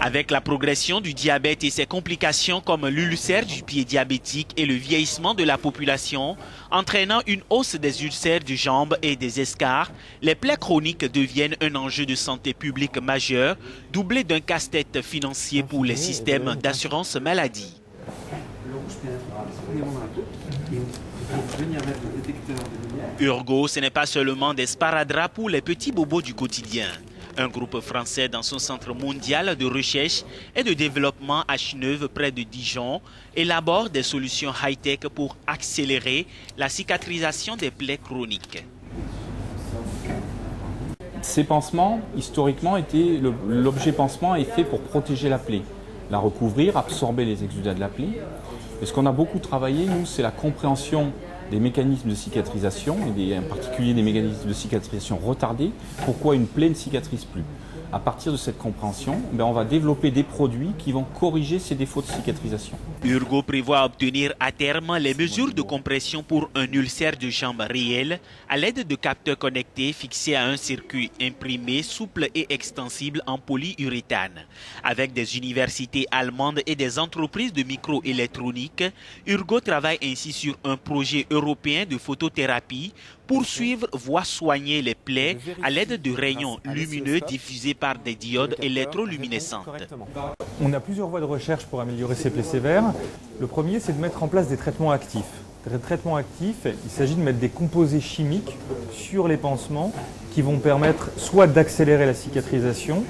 Avec la progression du diabète et ses complications comme l'ulcère du pied diabétique et le vieillissement de la population, entraînant une hausse des ulcères du jambe et des escarres, les plaies chroniques deviennent un enjeu de santé publique majeur, doublé d'un casse-tête financier pour les systèmes d'assurance maladie. Urgo, ce n'est pas seulement des sparadraps pour les petits bobos du quotidien. Un groupe français dans son centre mondial de recherche et de développement à Cheneuve près de Dijon élabore des solutions high-tech pour accélérer la cicatrisation des plaies chroniques. Ces pansements, historiquement, l'objet pansement est fait pour protéger la plaie, la recouvrir, absorber les exudats de la plaie. Et ce qu'on a beaucoup travaillé, nous, c'est la compréhension des mécanismes de cicatrisation, et en particulier des mécanismes de cicatrisation retardés. Pourquoi une plaie ne cicatrise plus? À partir de cette compréhension, on va développer des produits qui vont corriger ces défauts de cicatrisation. Urgo prévoit obtenir à terme les mesures de compression pour un ulcère de jambe réel à l'aide de capteurs connectés fixés à un circuit imprimé souple et extensible en polyuréthane. Avec des universités allemandes et des entreprises de microélectronique, Urgo travaille ainsi sur un projet européen de photothérapie pour suivre, voire soigner les plaies à l'aide de rayons lumineux diffusés par des diodes électroluminescentes. On a plusieurs voies de recherche pour améliorer ces plaies sévères. Le premier, c'est de mettre en place des traitements actifs. Des traitements actifs, il s'agit de mettre des composés chimiques sur les pansements qui vont permettre soit d'accélérer la cicatrisation,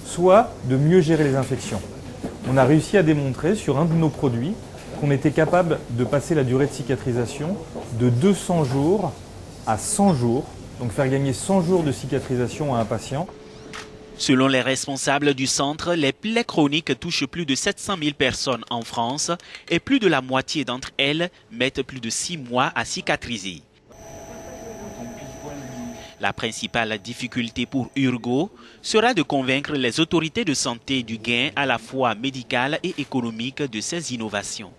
soit de mieux gérer les infections. On a réussi à démontrer sur un de nos produits qu'on était capable de passer la durée de cicatrisation de 200 jours à 100 jours, donc faire gagner 100 jours de cicatrisation à un patient. Selon les responsables du centre, les plaies chroniques touchent plus de 700 000 personnes en France et plus de la moitié d'entre elles mettent plus de 6 mois à cicatriser. La principale difficulté pour Urgo sera de convaincre les autorités de santé du gain à la fois médical et économique de ces innovations.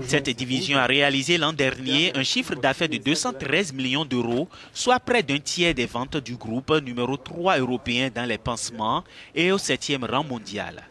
Cette division a réalisé l'an dernier un chiffre d'affaires de 213 millions d'euros, soit près d'un tiers des ventes du groupe numéro 3 européen dans les pansements et au 7e rang mondial.